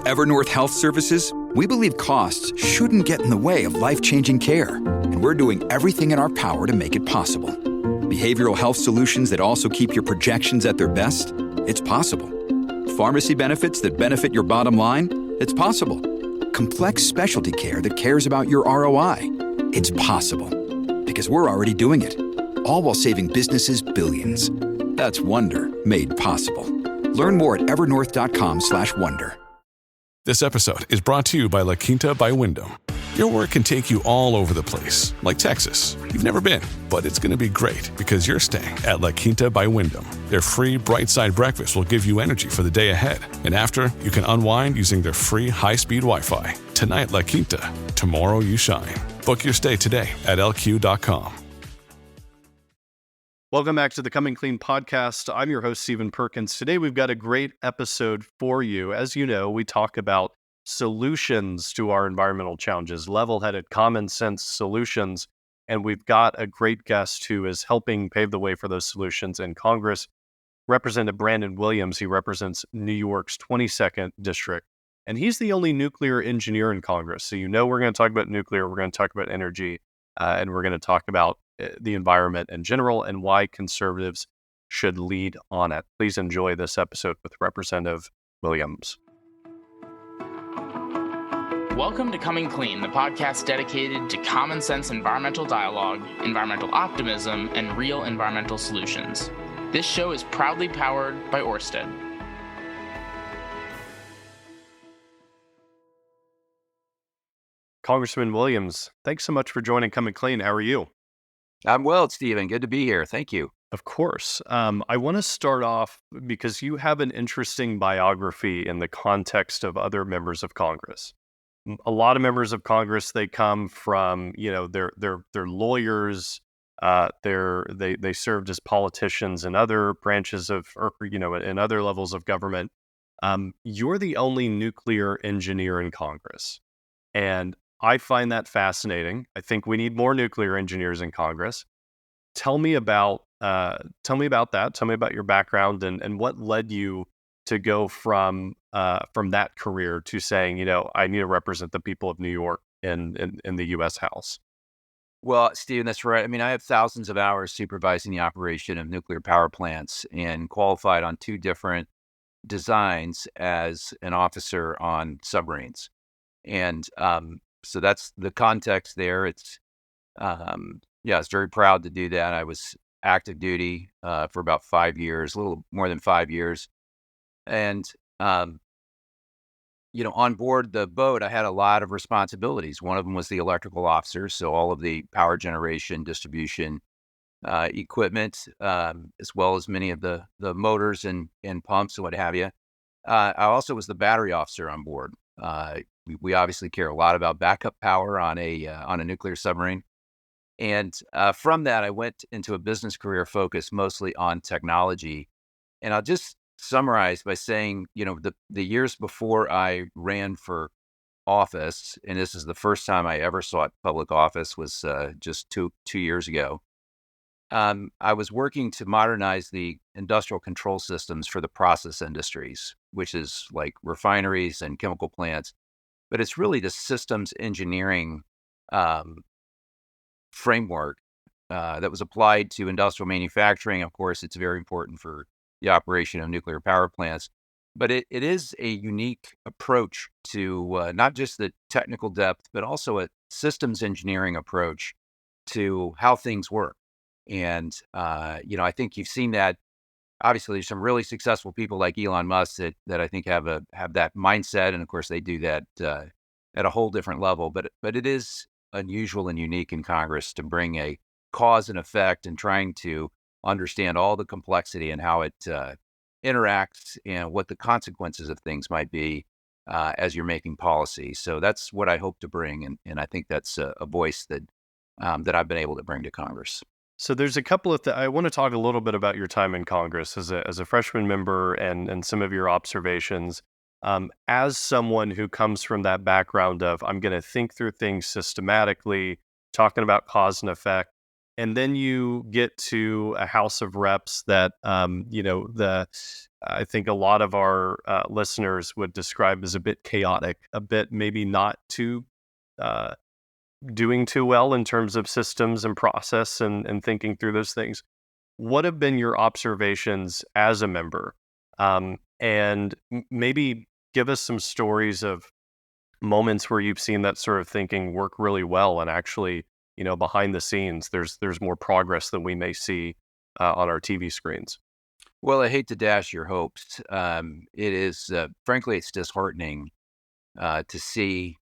At Evernorth Health Services, we believe costs shouldn't get in the way of life-changing care, and we're doing everything in our power to make it possible. Behavioral health solutions that also keep your projections at their best? It's possible. Pharmacy benefits that benefit your bottom line? It's possible. Complex specialty care that cares about your ROI? It's possible. Because we're already doing it. All while saving businesses billions. That's Wonder made possible. Learn more at evernorth.com/wonder. This episode is brought to you by La Quinta by Wyndham. Your work can take you all over the place, like Texas. You've never been, but it's going to be great because you're staying at La Quinta by Wyndham. Their free Bright Side breakfast will give you energy for the day ahead. And after, you can unwind using their free high-speed Wi-Fi. Tonight, La Quinta. Tomorrow, you shine. Book your stay today at lq.com. Welcome back to the Coming Clean podcast. I'm your host, Stephen Perkins. Today, we've got a great episode for you. As you know, we talk about solutions to our environmental challenges, level-headed, common sense solutions. And we've got a great guest who is helping pave the way for those solutions in Congress, Representative Brandon Williams. He represents New York's 22nd district. And he's the only nuclear engineer in Congress. So you know we're going to talk about nuclear, we're going to talk about energy, and we're going to talk about the environment in general and why conservatives should lead on it. Please enjoy this episode with Representative Williams. Welcome to Coming Clean, the podcast dedicated to common sense environmental dialogue, environmental optimism, and real environmental solutions. This show is proudly powered by Ørsted. Congressman Williams, thanks so much for joining Coming Clean. How are you? I'm well, Stephen. Good to be here. Thank you. Of course. I want to start off because you have an interesting biography in the context of other members of Congress. A lot of members of Congress, they come from, they're lawyers. They served as politicians in other branches of, in other levels of government. You're the only nuclear engineer in Congress, and I find that fascinating. I think we need more nuclear engineers in Congress. Tell me about that. Tell me about your background and what led you to go from that career to saying, I need to represent the people of New York in the U.S. House. Well, Stephen, that's right. I mean, I have thousands of hours supervising the operation of nuclear power plants and qualified on two different designs as an officer on submarines. And so that's the context there. It's, I was very proud to do that. I was active duty for about 5 years, a little more than 5 years. And, on board the boat, I had a lot of responsibilities. One of them was the electrical officer. So all of the power generation, distribution equipment, as well as many of the motors and pumps and what have you. I also was the battery officer on board. We obviously care a lot about backup power on a nuclear submarine. And from that, I went into a business career focused mostly on technology. And I'll just summarize by saying, the years before I ran for office, and this is the first time I ever sought public office, was just two years ago. I was working to modernize the industrial control systems for the process industries, which is like refineries and chemical plants. But it's really the systems engineering framework that was applied to industrial manufacturing. Of course, it's very important for the operation of nuclear power plants. But it is a unique approach to not just the technical depth, but also a systems engineering approach to how things work. And, I think you've seen that. Obviously, there's some really successful people like Elon Musk that I think have that mindset, and of course they do that at a whole different level. But it is unusual and unique in Congress to bring a cause and effect and trying to understand all the complexity and how it interacts and what the consequences of things might be as you're making policy. So that's what I hope to bring, and I think that's a voice that I've been able to bring to Congress. So there's a couple of I want to talk a little bit about your time in Congress as a freshman member and some of your observations. As someone who comes from that background of I'm going to think through things systematically, talking about cause and effect, and then you get to a House of Reps that I think a lot of our listeners would describe as a bit chaotic, a bit maybe not too uh, doing too well in terms of systems and process and thinking through those things. What have been your observations as a member? And maybe give us some stories of moments where you've seen that sort of thinking work really well, and actually, behind the scenes, there's more progress than we may see on our TV screens. Well, I hate to dash your hopes. It is, frankly, it's disheartening to see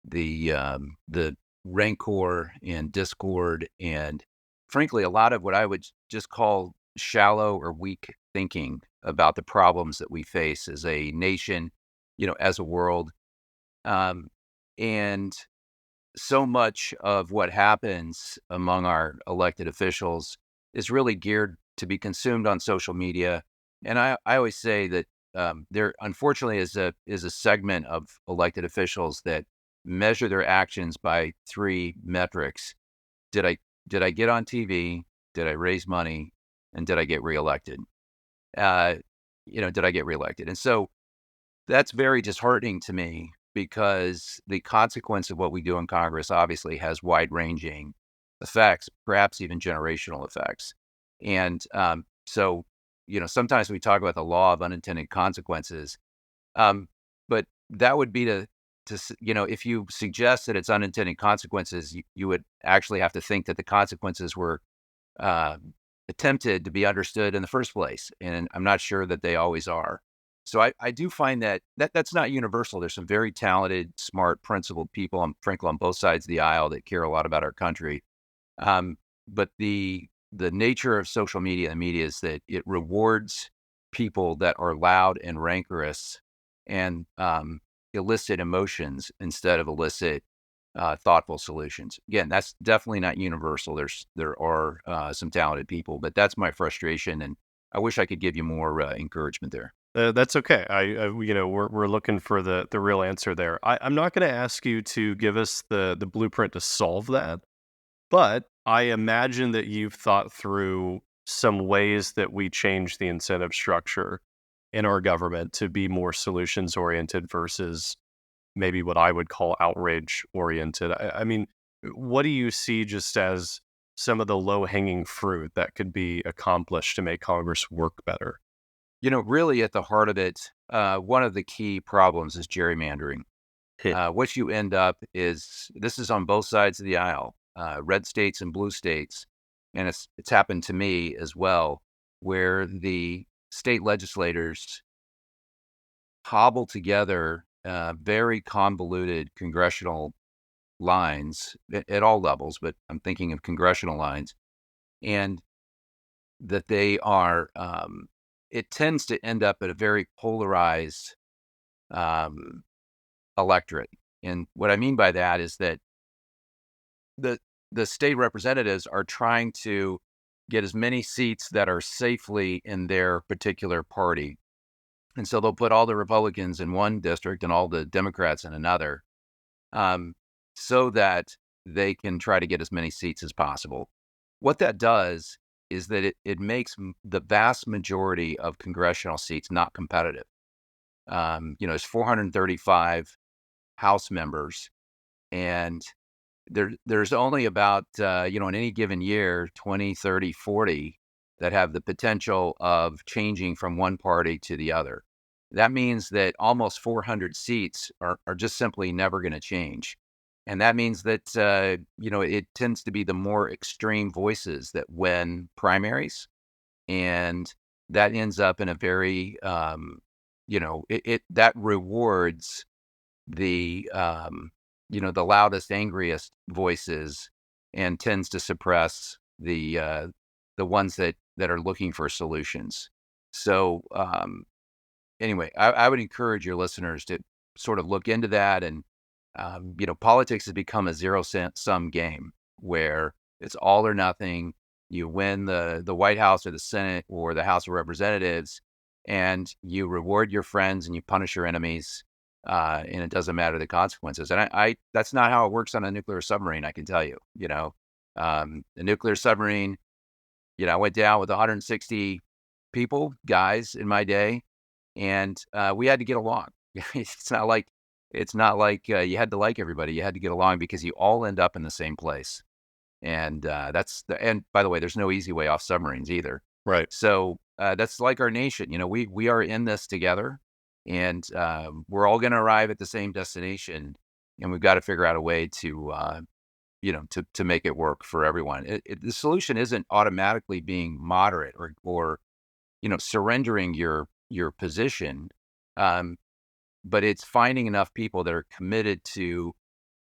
the rancor and discord, and frankly, a lot of what I would just call shallow or weak thinking about the problems that we face as a nation, as a world. Um, and so much of what happens among our elected officials is really geared to be consumed on social media. And I always say that there, unfortunately, is a segment of elected officials that measure their actions by three metrics. Did I did I get on TV? Did I raise money? And did I get reelected? Uh, did I get reelected? And so that's very disheartening to me, because the consequence of what we do in Congress obviously has wide-ranging effects, perhaps even generational effects. And so, sometimes we talk about the law of unintended consequences, but that would be if you suggest that it's unintended consequences, you would actually have to think that the consequences were uh, attempted to be understood in the first place. And I'm not sure that they always are. So I do find that's not universal. There's some very talented, smart, principled people, frankly, on both sides of the aisle that care a lot about our country. But the nature of social media and media is that it rewards people that are loud and rancorous and elicit emotions instead of elicit thoughtful solutions. Again, that's definitely not universal. There are some talented people, but that's my frustration, and I wish I could give you more encouragement there. That's okay. We're looking for the real answer there. I'm not going to ask you to give us the blueprint to solve that, but I imagine that you've thought through some ways that we change the incentive structure in our government to be more solutions oriented versus maybe what I would call outrage oriented. I mean, what do you see just as some of the low hanging fruit that could be accomplished to make Congress work better? Really at the heart of it, one of the key problems is gerrymandering. What you end up this is on both sides of the aisle, red states and blue states, and it's happened to me as well, where the state legislators cobble together very convoluted congressional lines at all levels, but I'm thinking of congressional lines, and that they are. It tends to end up at a very polarized um, electorate. And what I mean by that is that the the state representatives are trying to get as many seats that are safely in their particular party. And so they'll put all the Republicans in one district and all the Democrats in another, um, so that they can try to get as many seats as possible. What that does is that it makes the vast majority of congressional seats not competitive. It's 435 House members, and there's only about, in any given year, 20, 30, 40 that have the potential of changing from one party to the other. That means that almost 400 seats are just simply never going to change. And that means that, it tends to be the more extreme voices that win primaries. And that ends up in a very, that rewards the, the loudest, angriest voices, and tends to suppress the ones that are looking for solutions. So, anyway, I would encourage your listeners to sort of look into that. And politics has become a zero-sum game where it's all or nothing. You win the White House or the Senate or the House of Representatives, and you reward your friends and you punish your enemies, and it doesn't matter the consequences. And I that's not how it works on a nuclear submarine. I can tell you. The nuclear submarine, I went down with 160 people, guys in my day, and we had to get along. It's not like you had to like everybody. You had to get along because you all end up in the same place. And and by the way, there's no easy way off submarines either. Right. So that's like our nation. We are in this together, and we're all going to arrive at the same destination, and we've got to figure out a way to to make it work for everyone. The solution isn't automatically being moderate or surrendering your position, um, but it's finding enough people that are committed to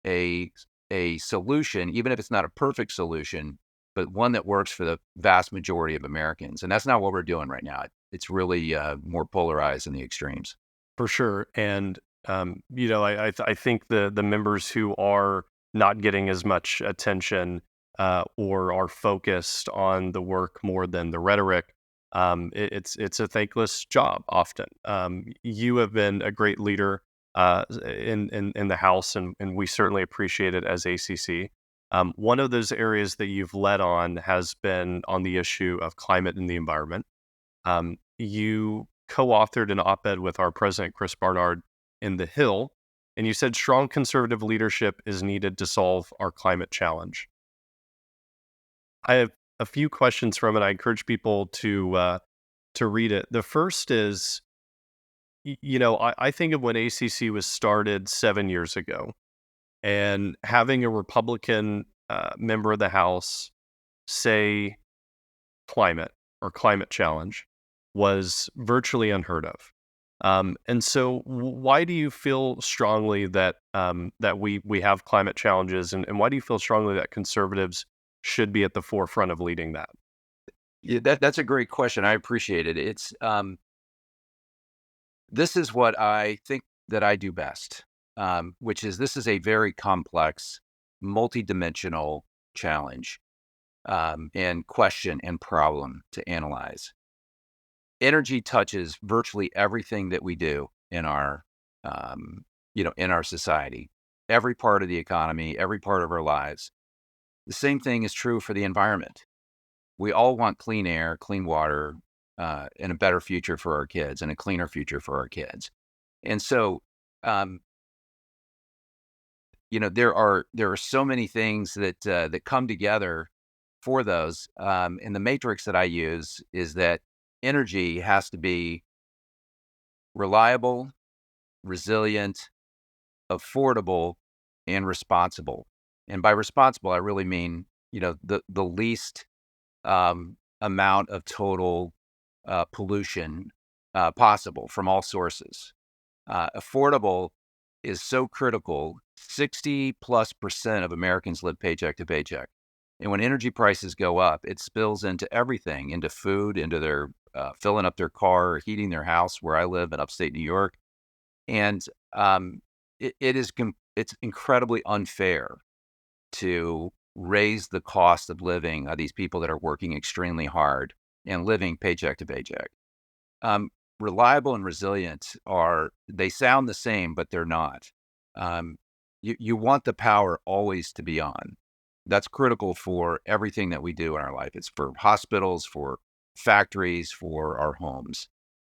a a solution, even if it's not a perfect solution, but one that works for the vast majority of Americans. And that's not what we're doing right now. It's really more polarized in the extremes. For sure. And I think the members who are not getting as much attention or are focused on the work more than the rhetoric, it's a thankless job often. You have been a great leader in the House, and we certainly appreciate it as ACC. One of those areas that you've led on has been on the issue of climate and the environment. You co-authored an op-ed with our president, Chris Barnard, in The Hill, and you said strong conservative leadership is needed to solve our climate challenge. I have a few questions from it. I encourage people to read it. The first is, I think of when ACC was started 7 years ago, and having a Republican member of the House say climate or climate challenge was virtually unheard of. And so, why do you feel strongly that that we have climate challenges, and why do you feel strongly that conservatives should be at the forefront of leading that? Yeah, that's a great question. I appreciate it. It's This is what I think that I do best, which is this is a very complex, multidimensional challenge and question and problem to analyze. Energy touches virtually everything that we do in our, in our society, every part of the economy, every part of our lives. The same thing is true for the environment. We all want clean air, clean water, and a better future for our kids and a cleaner future for our kids. And so, um, there are so many things that come together for those. And the matrix that I use is that energy has to be reliable, resilient, affordable, and responsible. And by responsible, I really mean the least amount of total pollution possible from all sources. Affordable is so critical. 60+% of Americans live paycheck to paycheck. And when energy prices go up, it spills into everything, into food, into their filling up their car, heating their house where I live in upstate New York. And it's incredibly unfair to raise the cost of living of these people that are working extremely hard and living paycheck to paycheck. Reliable and resilient they sound the same, but they're not. You want the power always to be on. That's critical for everything that we do in our life. It's for hospitals, for factories, for our homes.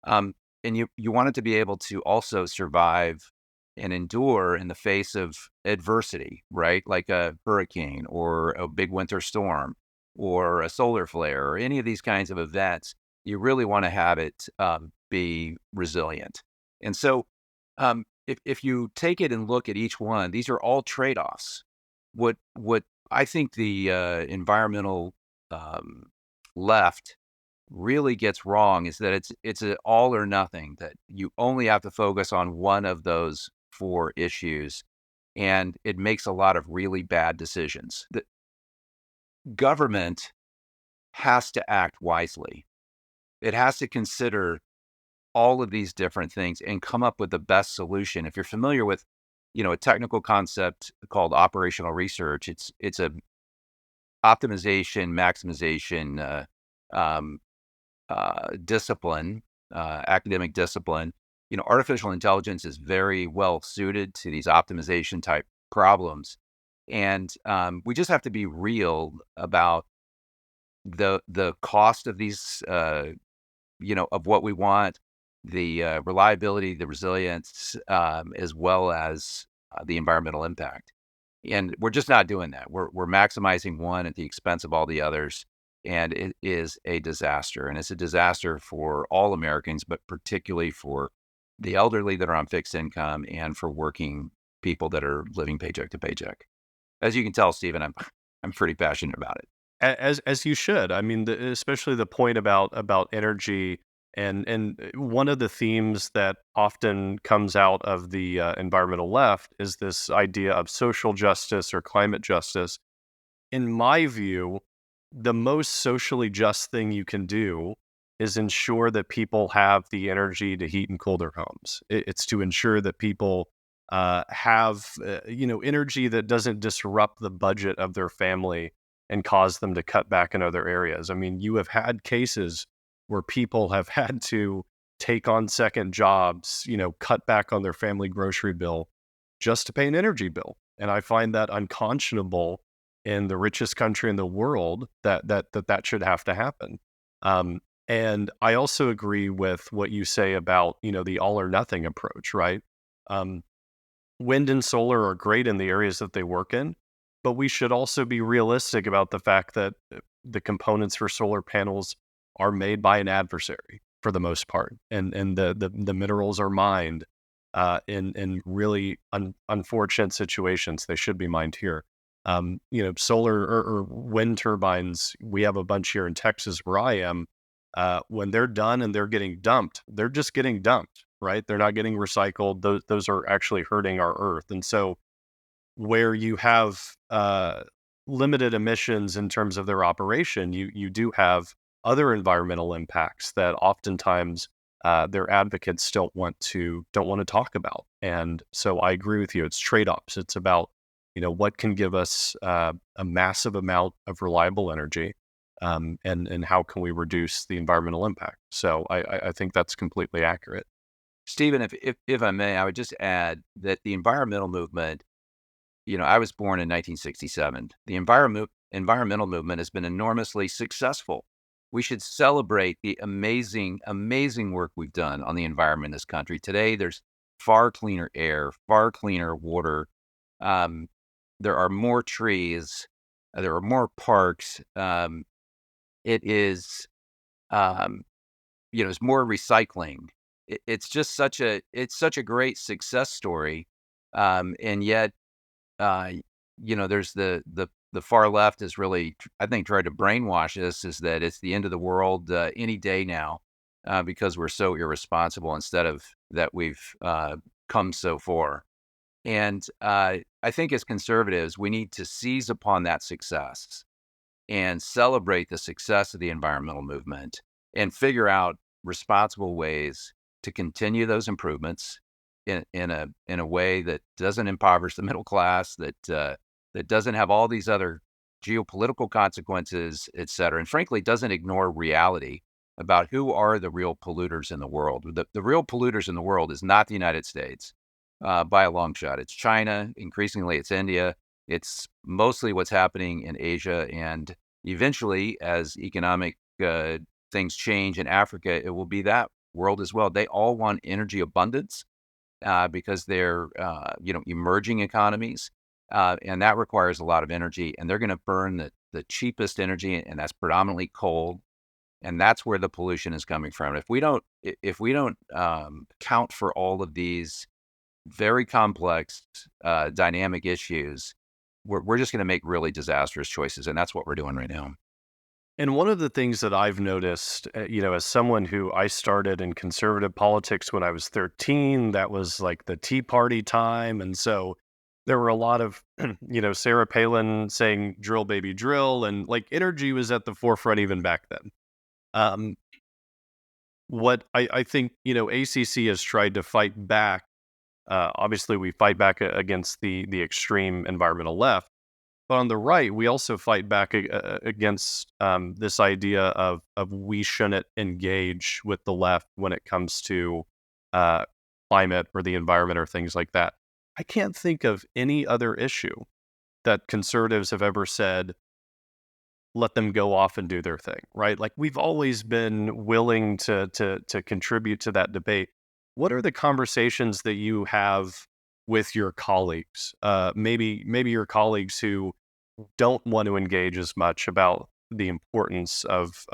And you want it to be able to also survive and endure in the face of adversity, right? Like a hurricane or a big winter storm or a solar flare or any of these kinds of events. You really want to have it be resilient. And so if you take it and look at each one, these are all trade-offs. What I think the environmental left really gets wrong is that it's an all or nothing, that you only have to focus on one of those four issues, and it makes a lot of really bad decisions. The government has to act wisely. It has to consider all of these different things and come up with the best solution. If you're familiar with, a technical concept called operational research, it's a optimization, maximization discipline, academic discipline. Artificial intelligence is very well suited to these optimization type problems. And we just have to be real about the cost of these of what we want, the reliability, the resilience, as well as the environmental impact. And we're just not doing that. We're maximizing one at the expense of all the others, and it is a disaster. And it's a disaster for all Americans, but particularly for the elderly that are on fixed income and for working people that are living paycheck to paycheck. As you can tell, Stephen, I'm pretty passionate about it. As you should. I mean, especially the point about energy, and one of the themes that often comes out of the environmental left is this idea of social justice or climate justice. In my view, the most socially just thing you can do is ensure that people have the energy to heat and cool their homes. It's to ensure that people have energy that doesn't disrupt the budget of their family and cause them to cut back in other areas. I mean, you have had cases where people have had to take on second jobs, cut back on their family grocery bill just to pay an energy bill. And I find that unconscionable in the richest country in the world that should have to happen. And I also agree with what you say about, the all or nothing approach, right? Wind and solar are great in the areas that they work in, but we should also be realistic about the fact that the components for solar panels are made by an adversary for the most part, and the minerals are mined in really unfortunate situations. They should be mined here. Solar or wind turbines, we have a bunch here in Texas where I am. When they're done and they're getting dumped, they're just getting dumped, right? They're not getting recycled. Those are actually hurting our earth. And so where you have limited emissions in terms of their operation, you do have other environmental impacts that oftentimes their advocates don't want to talk about. And so I agree with you. It's trade-offs. It's about what can give us a massive amount of reliable energy, and how can we reduce the environmental impact. So I think that's completely accurate. Stephen, if I may, I would just add that the environmental movement, I was born in 1967. The environmental movement has been enormously successful. We should celebrate the amazing, amazing work we've done on the environment in this country. Today, there's far cleaner air, far cleaner water. There are more trees. There are more parks. It is, it's more recycling. It's just such a great success story. And yet, there's the far left is really, I think, tried to brainwash us is that it's the end of the world any day now because we're so irresponsible instead of that we've come so far. And I think as conservatives, we need to seize upon that success and celebrate the success of the environmental movement and figure out responsible ways to continue those improvements in a way that doesn't impoverish the middle class, that doesn't have all these other geopolitical consequences, et cetera, and frankly doesn't ignore reality about who are the real polluters in the world. The real polluters in the world is not the United States by a long shot. It's China, increasingly it's India. It's mostly what's happening in Asia, and eventually, as economic things change in Africa, it will be that world as well. They all want energy abundance because they're emerging economies, and that requires a lot of energy. And they're going to burn the cheapest energy, and that's predominantly coal. And that's where the pollution is coming from. If we don't count for all of these very complex, dynamic issues, we're just going to make really disastrous choices, and that's what we're doing right now. And one of the things that I've noticed, as someone who I started in conservative politics when I was 13, that was like the Tea Party time. And so there were a lot of, Sarah Palin saying, drill, baby, drill. And like energy was at the forefront even back then. What I think, ACC has tried to fight back. Obviously, we fight back against the extreme environmental left. But on the right, we also fight back against this idea of we shouldn't engage with the left when it comes to climate or the environment or things like that. I can't think of any other issue that conservatives have ever said, let them go off and do their thing, right? Like we've always been willing to contribute to that debate. What are the conversations that you have with your colleagues? Maybe your colleagues who don't want to engage as much about the importance of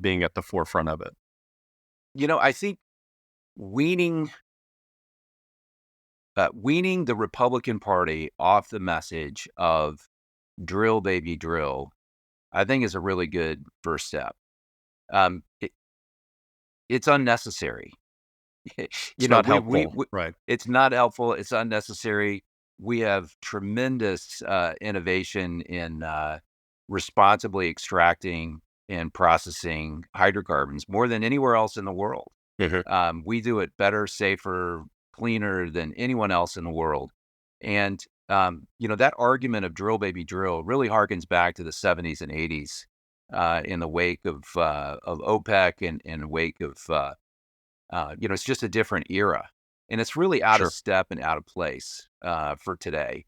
being at the forefront of it. I think weaning weaning the Republican Party off the message of drill, baby, drill, I think is a really good first step. It, it's unnecessary. It's not We helpful, right? it's not helpful. It's unnecessary. We have tremendous innovation in responsibly extracting and processing hydrocarbons more than anywhere else in the world. We do it better, safer, cleaner than anyone else in the world. And that argument of drill, baby, drill really harkens back to the 70s and 80s in the wake of OPEC and in the wake of it's just a different era, and it's really out of Sure. step and out of place for today.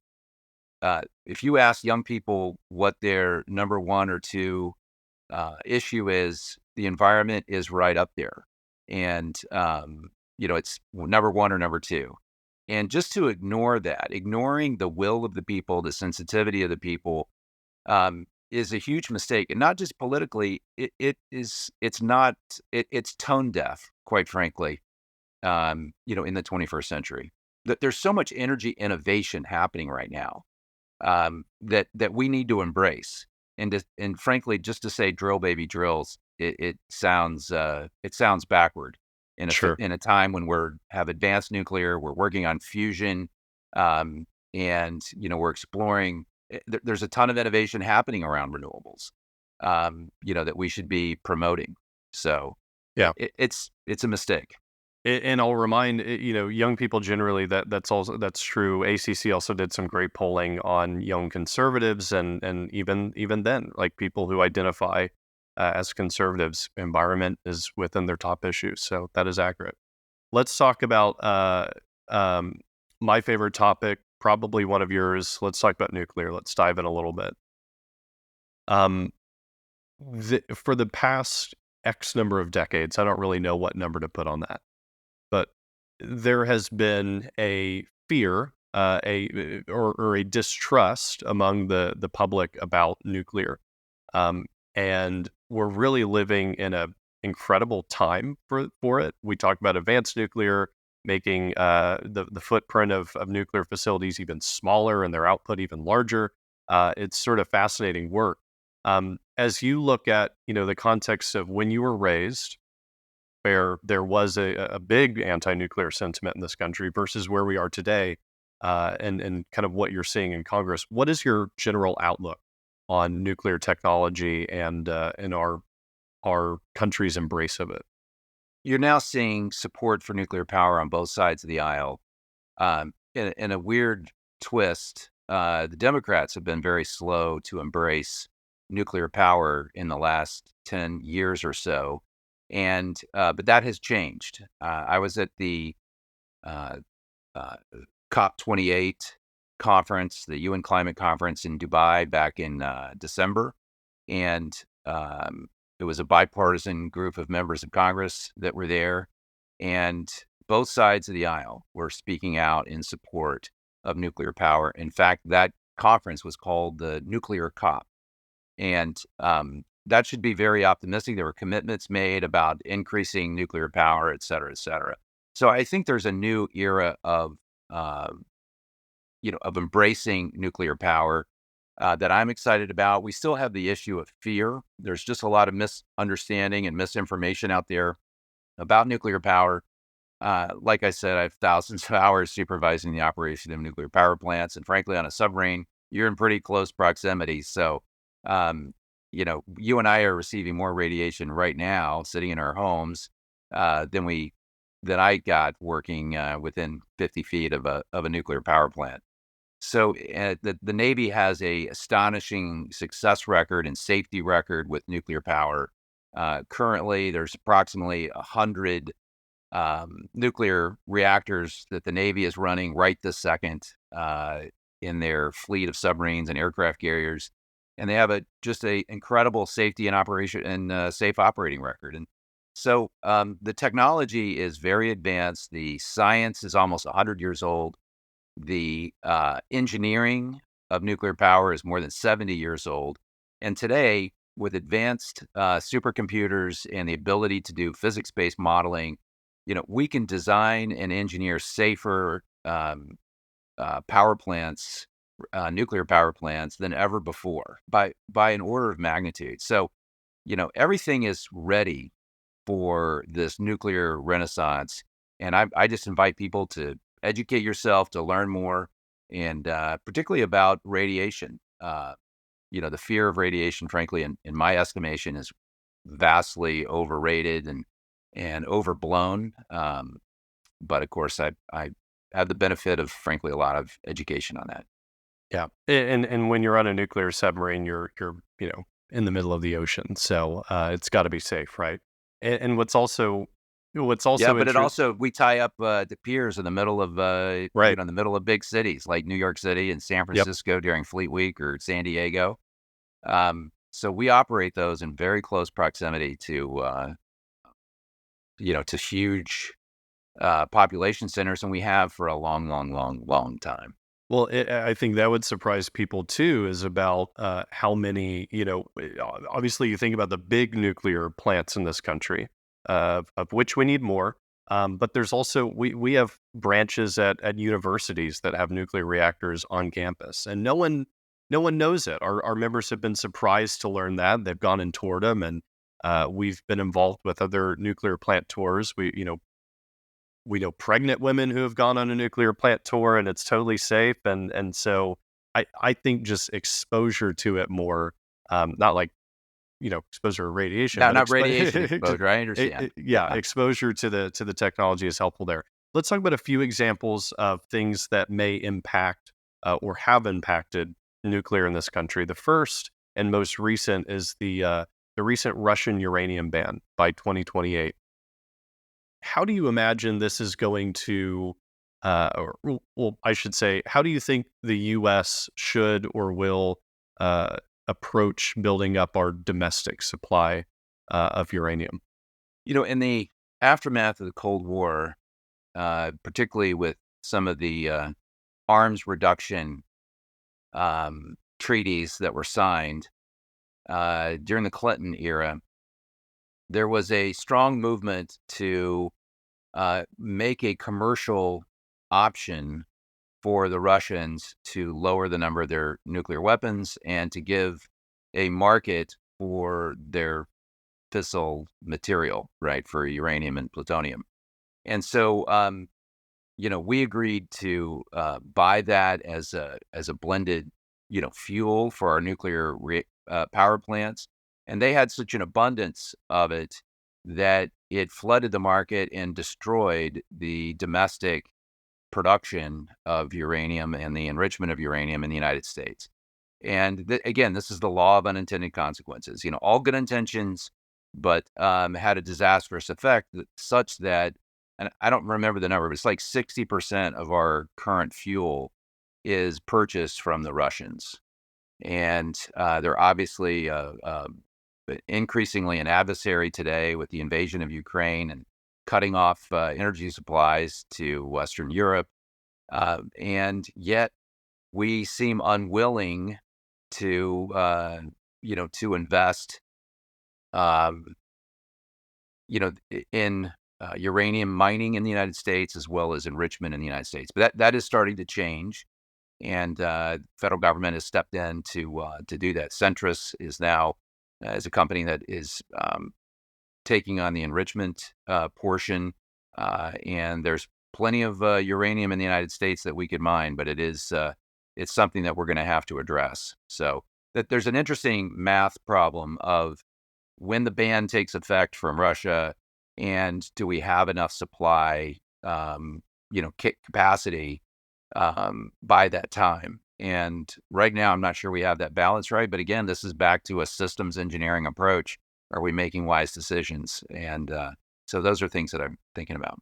If you ask young people what their number one or two issue is, the environment is right up there, and it's number one or number two. And just to ignore that, ignoring the will of the people, the sensitivity of the people, is a huge mistake, and not just politically. It's tone deaf, quite frankly. In the 21st century, there's so much energy innovation happening right now that we need to embrace. And frankly, just to say drill, baby, drills, it sounds backward Sure. in a time when have advanced nuclear, we're working on fusion, and we're exploring. There's a ton of innovation happening around renewables, that we should be promoting. So Yeah. it's a mistake. And I'll remind young people generally that's true. ACC also did some great polling on young conservatives, and even then, like people who identify as conservatives, environment is within their top issues. So that is accurate. Let's talk about my favorite topic, probably one of yours. Let's talk about nuclear. Let's dive in a little bit. For the past X number of decades, I don't really know what number to put on that, but there has been a fear, or a distrust among the public about nuclear, and we're really living in a incredible time for it. We talk about advanced nuclear making the footprint of nuclear facilities even smaller and their output even larger. It's sort of fascinating work. As you look at the context of when you were raised, where there was a big anti-nuclear sentiment in this country versus where we are today, and kind of what you're seeing in Congress, what is your general outlook on nuclear technology and our country's embrace of it? You're now seeing support for nuclear power on both sides of the aisle. In a weird twist, the Democrats have been very slow to embrace nuclear power in the last 10 years or so. And but that has changed. I was at the COP28 conference, the UN climate conference in Dubai back in December. And it was a bipartisan group of members of Congress that were there. And both sides of the aisle were speaking out in support of nuclear power. In fact, that conference was called the Nuclear COP. And that should be very optimistic. There were commitments made about increasing nuclear power, et cetera, et cetera. So I think there's a new era of embracing nuclear power that I'm excited about. We still have the issue of fear. There's just a lot of misunderstanding and misinformation out there about nuclear power. Like I said, I have thousands of hours supervising the operation of nuclear power plants. And frankly, on a submarine, you're in pretty close proximity. So, you and I are receiving more radiation right now sitting in our homes than I got working within 50 feet of a nuclear power plant. So the Navy has a astonishing success record and safety record with nuclear power. Currently, there's approximately 100 nuclear reactors that the Navy is running right this second in their fleet of submarines and aircraft carriers. and they have just a incredible safety and operation and safe operating record. And so the technology is very advanced. The science is almost 100 years old. The engineering of nuclear power is more than 70 years old. And today, with advanced supercomputers and the ability to do physics-based modeling, we can design and engineer safer power plants, nuclear power plants, than ever before by an order of magnitude. So, everything is ready for this nuclear renaissance. And I just invite people to educate yourself, to learn more, and particularly about radiation. The fear of radiation, frankly, in my estimation, is vastly overrated and overblown. But of course, I have the benefit of, frankly, a lot of education on that. Yeah, and when you're on a nuclear submarine, you're in the middle of the ocean, so it's got to be safe, right? And what's also Yeah, but it interesting, also we tie up the piers in the middle of right? in the middle of big cities like New York City and San Yep. Francisco during Fleet Week or San Diego. So we operate those in very close proximity to huge population centers, and we have for a long, long, long, long time. Well, I think that would surprise people too, is about how many, obviously you think about the big nuclear plants in this country, of which we need more. But there's also, we have branches at universities that have nuclear reactors on campus, and no one knows it. Our members have been surprised to learn that. They've gone and toured them, and we've been involved with other nuclear plant tours. We know pregnant women who have gone on a nuclear plant tour, and it's totally safe. And so I think just exposure to it more, not like, exposure to radiation, No, but not radiation exposure. I understand. yeah, exposure to the technology is helpful there. Let's talk about a few examples of things that may impact or have impacted nuclear in this country. The first and most recent is the recent Russian uranium ban by 2028. How do you imagine this is going to, well, I should say, how do you think the U.S. should or will approach building up our domestic supply of uranium? In the aftermath of the Cold War, particularly with some of the arms reduction treaties that were signed during the Clinton era, there was a strong movement to make a commercial option for the Russians to lower the number of their nuclear weapons and to give a market for their fissile material, right, for uranium and plutonium. And so, we agreed to buy that as a blended, fuel for our nuclear power plants. And they had such an abundance of it that it flooded the market and destroyed the domestic production of uranium and the enrichment of uranium in the United States. And again, this is the law of unintended consequences. All good intentions, but had a disastrous effect such that, and I don't remember the number, but it's like 60% of our current fuel is purchased from the Russians. And they're obviously increasingly an adversary today with the invasion of Ukraine and cutting off energy supplies to Western Europe. And yet we seem unwilling to invest, in uranium mining in the United States as well as enrichment in the United States. But that is starting to change. And federal government has stepped in to do that. Centrus is now as a company that is taking on the enrichment portion, and there's plenty of uranium in the United States that we could mine, but it's something that we're going to have to address. So that there's an interesting math problem of when the ban takes effect from Russia, and do we have enough supply, capacity by that time? And right now, I'm not sure we have that balance right. But again, this is back to a systems engineering approach. Are we making wise decisions? And so those are things that I'm thinking about.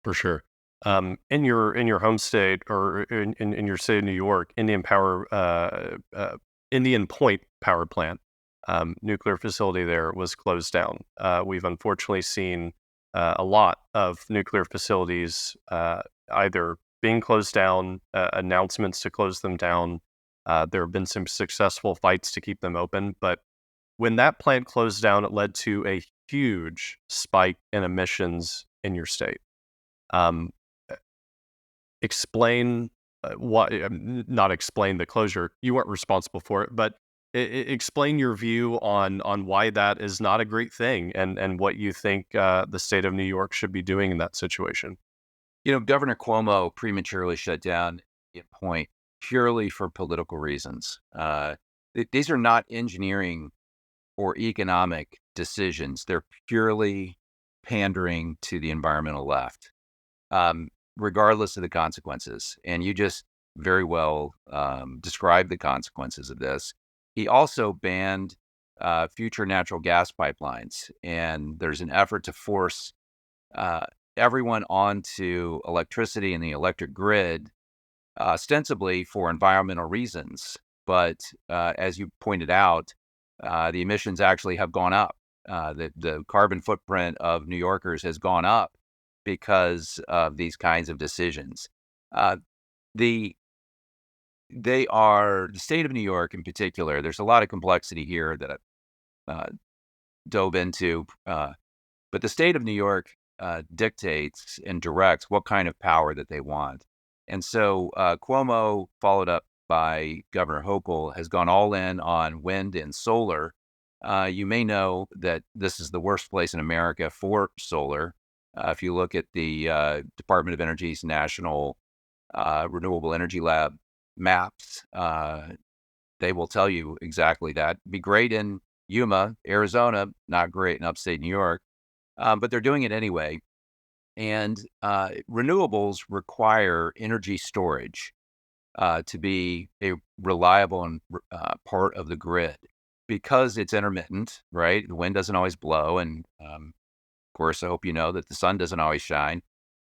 For sure. In your home state, or in your state of New York, Indian Power Indian Point power plant, nuclear facility there, was closed down. We've unfortunately seen a lot of nuclear facilities either being closed down, announcements to close them down. There have been some successful fights to keep them open, but when that plant closed down, it led to a huge spike in emissions in your state. Um, explain not explain the closure. You weren't responsible for it, but explain your view on why that is not a great thing, and what you think the state of New York should be doing in that situation. Governor Cuomo prematurely shut down Indian Point purely for political reasons. These are not engineering or economic decisions. They're purely pandering to the environmental left, regardless of the consequences. And you just very well described the consequences of this. He also banned future natural gas pipelines, and there's an effort to force everyone onto electricity and the electric grid, ostensibly for environmental reasons. But as you pointed out, the emissions actually have gone up. The carbon footprint of New Yorkers has gone up because of these kinds of decisions. The state of New York in particular, there's a lot of complexity here that I dove into, but the state of New York dictates and directs what kind of power that they want. And so Cuomo, followed up by Governor Hochul, has gone all in on wind and solar. You may know that this is the worst place in America for solar. If you look at the Department of Energy's National Renewable Energy Lab maps, they will tell you exactly that. It'd be great in Yuma, Arizona, not great in upstate New York, but they're doing it anyway. And renewables require energy storage to be a reliable and part of the grid, because it's intermittent, right? The wind doesn't always blow. And of course, I hope you know that the sun doesn't always shine.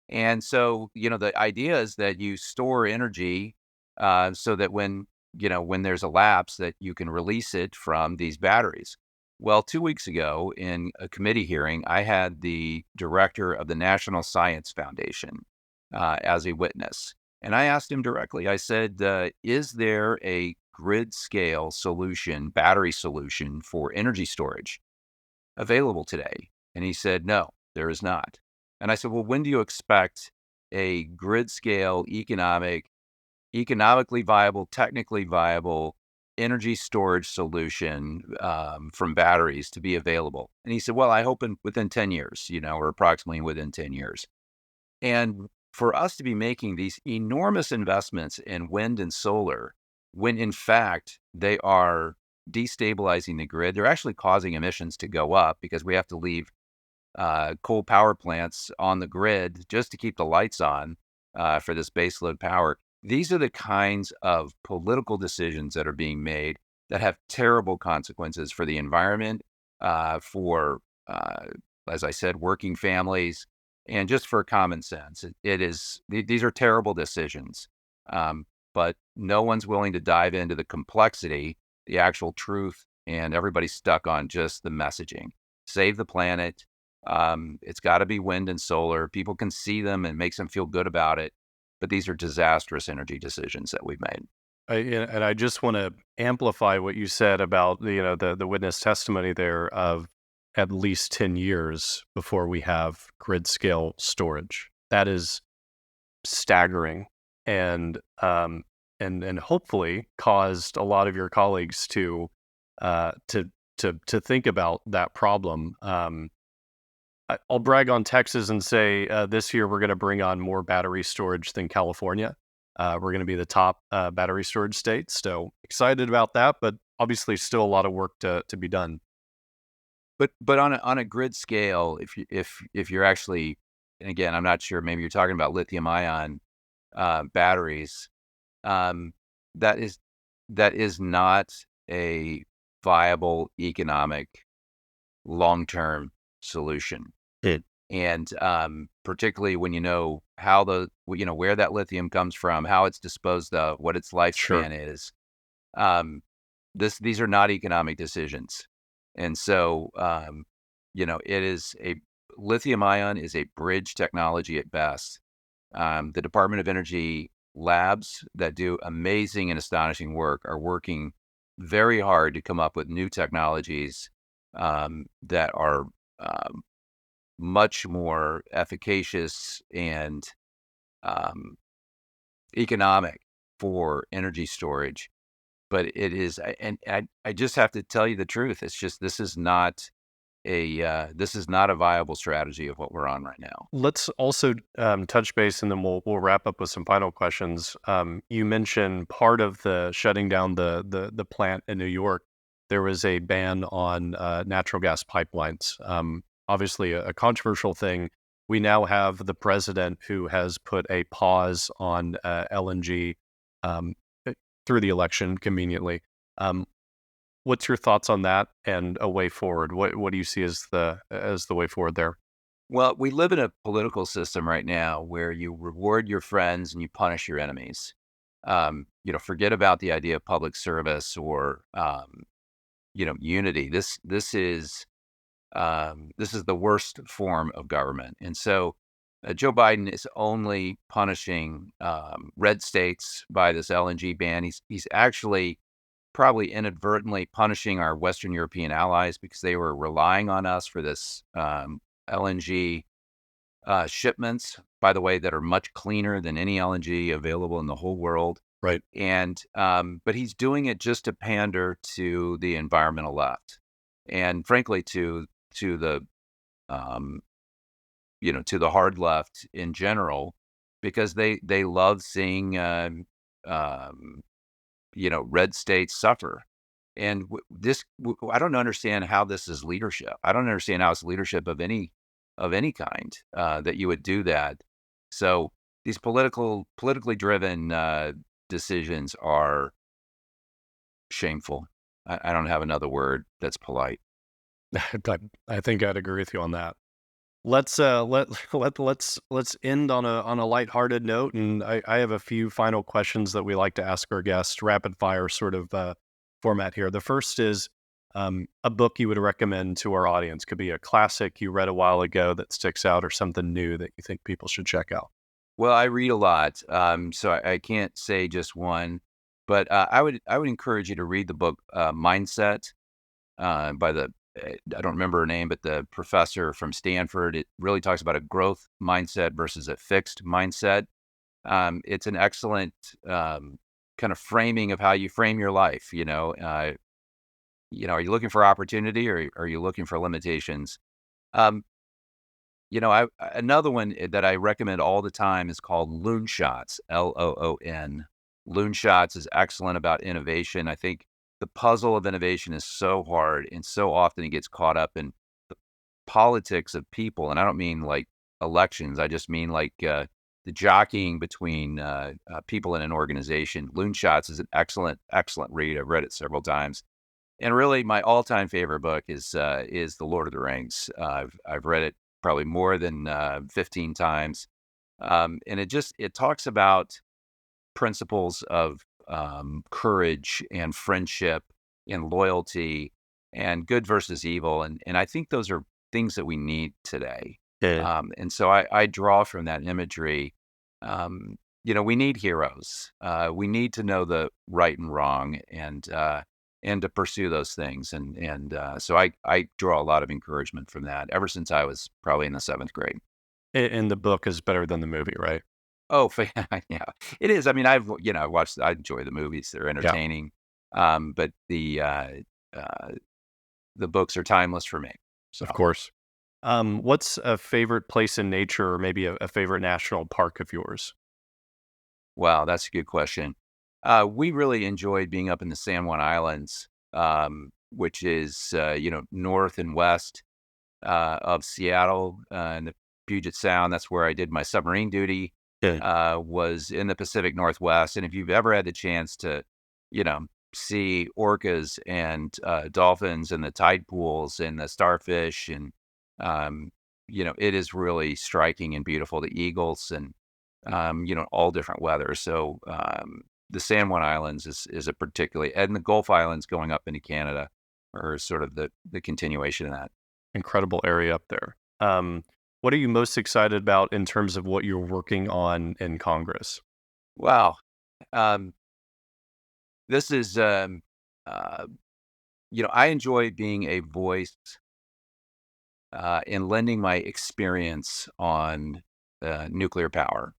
And so, the idea is that you store energy so that when there's a lapse, that you can release it from these batteries. Well, 2 weeks ago in a committee hearing, I had the director of the National Science Foundation as a witness. And I asked him directly, I said, is there a grid scale solution, battery solution for energy storage available today? And he said, no, there is not. And I said, well, when do you expect a grid scale, economically viable, technically viable energy storage solution from batteries to be available? And he said, well, I hope within 10 years, or approximately within 10 years. And for us to be making these enormous investments in wind and solar, when in fact they are destabilizing the grid, they're actually causing emissions to go up, because we have to leave coal power plants on the grid just to keep the lights on for this baseload power. These are the kinds of political decisions that are being made that have terrible consequences for the environment, for, as I said, working families, and just for common sense. These are terrible decisions, but no one's willing to dive into the complexity, the actual truth, and everybody's stuck on just the messaging. Save the planet. It's got to be wind and solar. People can see them and makes them feel good about it. But these are disastrous energy decisions that we've made. And I just want to amplify what you said about the witness testimony there of at least 10 years before we have grid scale storage. That is staggering, and hopefully caused a lot of your colleagues to think about that problem. I'll brag on Texas and say this year we're going to bring on more battery storage than California. We're going to be the top battery storage state. So excited about that, but obviously still a lot of work to be done. But on a grid scale, if you're actually, and again, I'm not sure, maybe you're talking about lithium ion batteries, that is not a viable economic long-term solution. And particularly when you know how where that lithium comes from, how it's disposed of, what its lifespan is. these are not economic decisions. And so, lithium ion is a bridge technology at best. The Department of Energy labs that do amazing and astonishing work are working very hard to come up with new technologies that are um, much more efficacious and um, economic for energy storage. But it is, and I just have to tell you the truth. It's just this is not a viable strategy of what we're on right now. Let's also touch base, and then we'll wrap up with some final questions. You mentioned part of the shutting down the plant in New York. There was a ban on natural gas pipelines. Obviously, a controversial thing. We now have the president who has put a pause on LNG um, through the election, conveniently. Um, what's your thoughts on that and a way forward? What do you see as the way forward there? Well, we live in a political system right now where you reward your friends and you punish your enemies. Forget about the idea of public service or unity. This is the worst form of government, and so Joe Biden is only punishing red states by this LNG ban. He's actually probably inadvertently punishing our Western European allies because they were relying on us for this LNG shipments, by the way, that are much cleaner than any LNG available in the whole world. Right. And but he's doing it just to pander to the environmental left, and frankly to the um, to the hard left in general, because they love seeing red states suffer. And I don't understand how this is leadership. I don't understand how it's leadership of any kind that you would do that. So these politically driven decisions are shameful. I don't have another word that's polite. I think I'd agree with you on that. Let's let's end on a lighthearted note, and I have a few final questions that we like to ask our guests, rapid fire sort of format here. The first is a book you would recommend to our audience. Could be a classic you read a while ago that sticks out, or something new that you think people should check out. Well, I read a lot, so I can't say just one, but I would encourage you to read the book Mindset by I don't remember her name, but the professor from Stanford. It really talks about a growth mindset versus a fixed mindset. It's an excellent kind of framing of how you frame your life. Are you looking for opportunity or are you looking for limitations? Um, another one that I recommend all the time is called Loon Shots, Loon. Loon Shots is excellent about innovation. I think the puzzle of innovation is so hard, and so often it gets caught up in the politics of people. And I don't mean like elections. I just mean like the jockeying between people in an organization. Loon Shots is an excellent read. I've read it several times. And really, my all-time favorite book is The Lord of the Rings. I've read it probably more than 15 times, and it talks about principles of courage and friendship and loyalty and good versus evil, and I think those are things that we need today. Yeah. And so I draw from that imagery. We need heroes. We need to know the right and wrong, and to pursue those things. So I draw a lot of encouragement from that ever since I was probably in the seventh grade. And the book is better than the movie, right? Oh, yeah, it is. I mean, I enjoy the movies; they're Yeah, entertaining. But the books are timeless for me. So, of course. What's a favorite place in nature, or maybe a favorite national park of yours? wow, that's a good question. We really enjoyed being up in the San Juan Islands, which is north and west of Seattle and the Puget Sound. That's where I did my submarine duty. Yeah. Was in the Pacific Northwest, and if you've ever had the chance to, see orcas and dolphins and the tide pools and the starfish, and it is really striking and beautiful. The eagles and all different weather. So the San Juan Islands is a particularly, and the Gulf Islands going up into Canada are sort of the continuation of that. Incredible area up there. What are you most excited about in terms of what you're working on in Congress? Wow. This is, uh, I enjoy being a voice and lending my experience on nuclear power.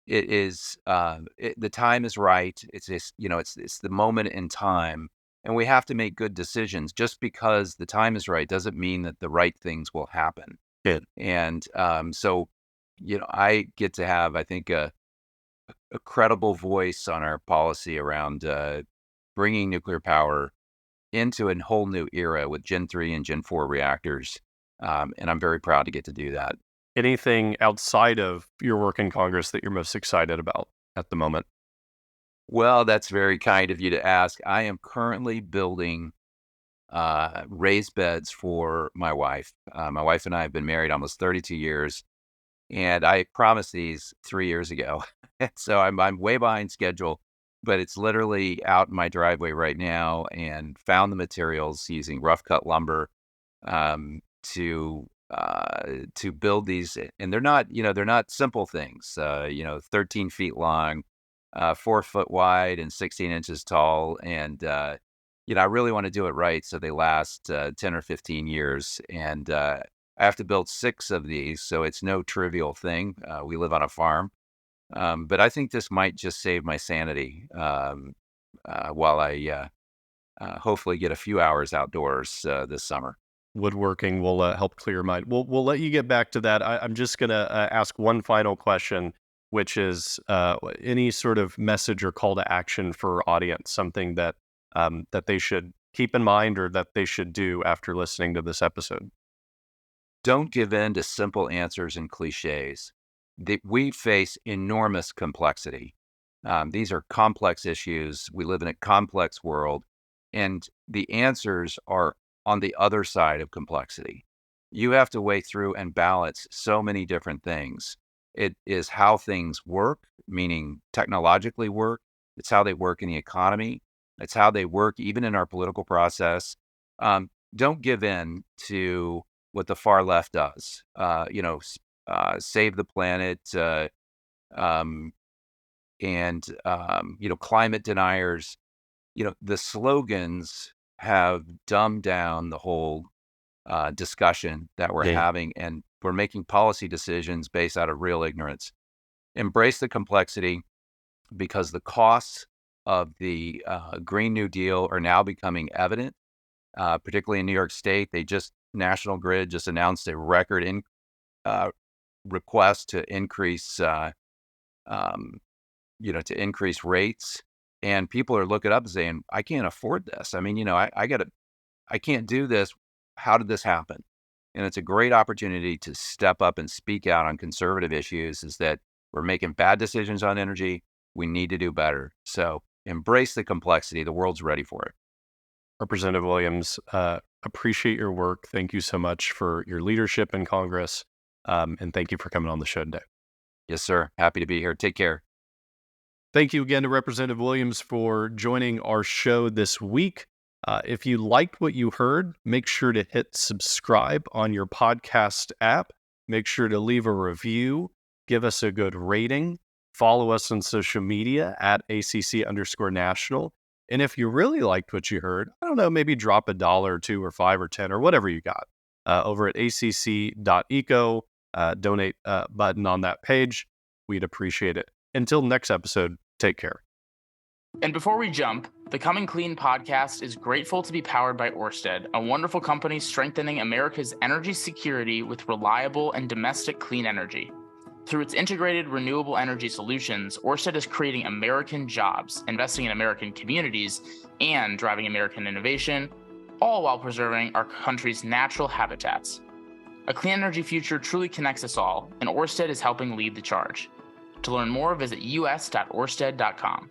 It is the time is right. It's just, it's the moment in time, and we have to make good decisions. Just because the time is right doesn't mean that the right things will happen. Good. And so, I get to have, I think, a credible voice on our policy around bringing nuclear power into a whole new era with Gen 3 and Gen 4 reactors. And I'm very proud to get to do that. Anything outside of your work in Congress that you're most excited about at the moment? Well, that's very kind of you to ask. I am currently building raised beds for my wife. My wife and I have been married almost 32 years, and I promised these 3 years ago. So I'm way behind schedule, but it's literally out in my driveway right now, and found the materials using rough cut lumber to build these. And they're not simple things. 13 feet long, 4 foot wide, and 16 inches tall. And I really want to do it right so they last 10 or 15 years. And I have to build 6 of these, so it's no trivial thing. We live on a farm. But I think this might just save my sanity while I hopefully get a few hours outdoors this summer. Woodworking will help clear your mind. We'll let you get back to that. I'm just going to ask one final question, which is any sort of message or call to action for our audience, something that that they should keep in mind or that they should do after listening to this episode. Don't give in to simple answers and cliches. We face enormous complexity. These are complex issues. We live in a complex world, and the answers are on the other side of complexity. You have to weigh through and balance so many different things. It is how things work, meaning technologically work. It's how they work in the economy. It's how they work even in our political process. Don't give in to what the far left does. Save the planet, and climate deniers. The slogans have dumbed down the whole discussion that we're having, and we're making policy decisions based out of real ignorance. Embrace the complexity, because the costs of the Green New Deal are now becoming evident, particularly in New York State. National Grid just announced a record request to increase, to increase rates, and people are looking up and saying, "I can't afford this. I mean, I can't do this. How did this happen?" And it's a great opportunity to step up and speak out on conservative issues. Is that we're making bad decisions on energy. We need to do better. So embrace the complexity. The world's ready for it. Representative Williams, appreciate your work. Thank you so much for your leadership in Congress. And thank you for coming on the show today. Yes, sir. Happy to be here. Take care. Thank you again to Representative Williams for joining our show this week. If you liked what you heard, make sure to hit subscribe on your podcast app. Make sure to leave a review, give us a good rating, follow us on social media at ACC_national. And if you really liked what you heard, I don't know, maybe drop $1 or $2 or $5 or $10 or whatever you got over at acc.eco. Donate button on that page. We'd appreciate it. Until next episode, take care. And before we jump, the Coming Clean podcast is grateful to be powered by Ørsted, a wonderful company strengthening America's energy security with reliable and domestic clean energy. Through its integrated renewable energy solutions, Ørsted is creating American jobs, investing in American communities, and driving American innovation, all while preserving our country's natural habitats. A clean energy future truly connects us all, and Ørsted is helping lead the charge. To learn more, visit us.orsted.com.